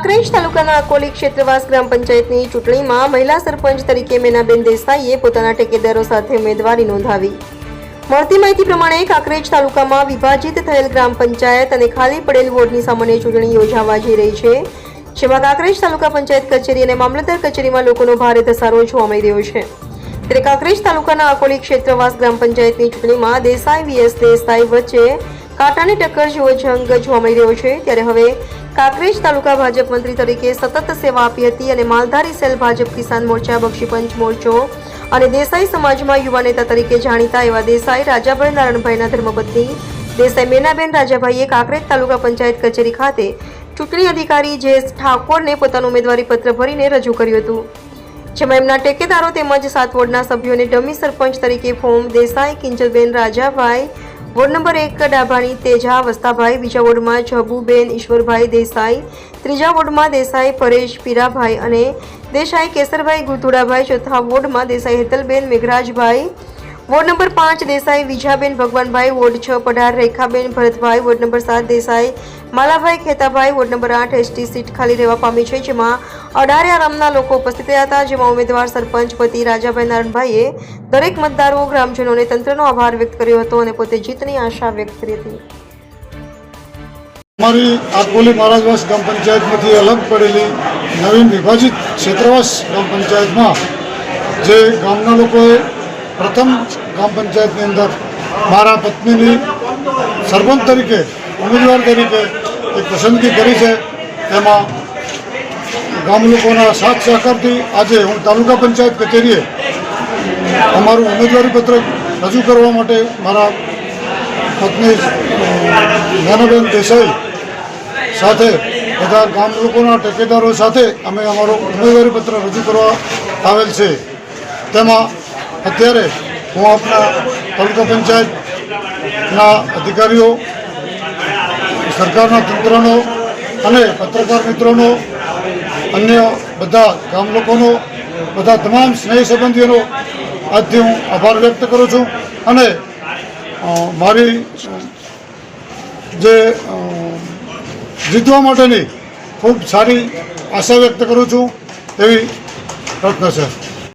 કાંકરેજ તાલુકાના અકોલી ક્ષેત્રવાસ ગ્રામ પંચાયતની ચૂંટણીમાં મહિલા સરપંચ તરીકે મેનાબેન દેસાઈએ પોતાના ટેકેદારો સાથે ઉમેદવારી નોંધાવી। મળતી માહિતી પ્રમાણે કાંકરેજ તાલુકામાં વિભાજિત થયેલ ગ્રામ પંચાયત અને ખાલી પડેલ વોર્ડની સામાન્ય ચૂંટણી યોજાવા જઈ રહી છે, જેમાં કાંકરેજ તાલુકા પંચાયત કચેરી અને મામલતદાર કચેરીમાં લોકોનો ભારે ધસારો જોવા મળી રહ્યો છે। ત્યારે કાંકરેજ તાલુકાના અકોલી ક્ષેત્રવાસ ગ્રામ પંચાયતની ચૂંટણીમાં દેસાઈ વીએસ દેસાઈ વચ્ચે કાંટાની ટક્કર જેવો જંગ જોવા મળી રહ્યો છે। ત્યારે હવે કાંકરેજ તાલુકા ભાજપ મંત્રી તરીકે સતત સેવા આપી હતી અને માલધારી સેલ ભાજપ કિસાન મોરચા, બક્ષીપંચ મોરચો અને દેસાઈ સમાજમાં યુવા નેતા તરીકે જાણીતા એવા દેસાઈ રાજાભાઈ નારાયણભાઈના ધર્મપત્ની દેસાઈ મેનાબેન રાજાભાઈએ કાંકરેજ તાલુકા પંચાયત કચેરી ખાતે ચૂંટણી અધિકારી જે.એસ. ઠાકોરને પોતાનું ઉમેદવારી પત્ર ભરીને રજૂ કર્યું હતું, જેમાં એમના ટેકેદારો તેમજ 7 વોર્ડના સભ્યોને ડમી સરપંચ તરીકે form Desai Kinjalben Rajabhai, ward number 1 Dabhani Teja Vastabhai, બીજા વોર્ડમાં જબુબેન ઈશ્વરભાઈ દેસાઈ, ત્રીજા વોર્ડમાં દેસાઈ પરેશ પીરાભાઈ અને દેસાઈ કેસરભાઈ ગુતુડાભાઈ, ચોથા વોર્ડમાં Desai Hetalben Megharajbhai, ward number 5 Desai Vijaben Bhagwanbhai, ward 6 Padhar Rekhaben Bharatbhai, ward number 7 Desai Malabhai Khetabhai, ward number 8 ST seat ખાલી રહેવા પામી છે, જેમાં 18 આરામના લોકો ઉપસ્થિત રહ્યા હતા, જેમાં ઉમેદવાર સરપંચ પતિ રાજાભાઈ નારાયણભાઈએ દરેક મતદારો ગ્રામજનોને તંત્રનો આભાર વ્યક્ત કર્યો હતો અને પોતે જીતની આશા વ્યક્ત કરી હતી। અમારી આકોલી મહારાજવાસ ગ્રામ પંચાયતમાંથી અલગ પડેલી નવીન વિભાજિત ક્ષેત્રવાસ ગ્રામ પંચાયતમાં જે ગામના લોકોએ પ્રથમ ગ્રામ પંચાયતની અંદર મારા પત્નીની સરપંચ તરીકે ઉમેદવાર તરીકે એક પસંદગી કરી છે, તેમાં ગામ લોકોના સાથ સહકારથી આજે હું તાલુકા પંચાયત કચેરીએ અમારું ઉમેદવારી પત્રક રજૂ કરવા માટે મારા પત્ની મેનાબેન દેસાઈ સાથે બધા ગામ લોકોના ટેકેદારો સાથે અમે અમારો ઉમેદવારી પત્ર રજૂ કરવા આવેલ છે। તેમાં અત્યારે હું આપણા તાલુકા પંચાયતના અધિકારીઓ, સરકારના તંત્રનો અને પત્રકાર મિત્રોનો, અન્ય બધા ગામ લોકોનો, બધા તમામ સ્નેહી સંબંધીઓનો આજથી હું આભાર વ્યક્ત કરું છું અને મારી જે જીતવા માટેની ખૂબ સારી આશા વ્યક્ત કરું છું એવી પ્રાર્થના છે।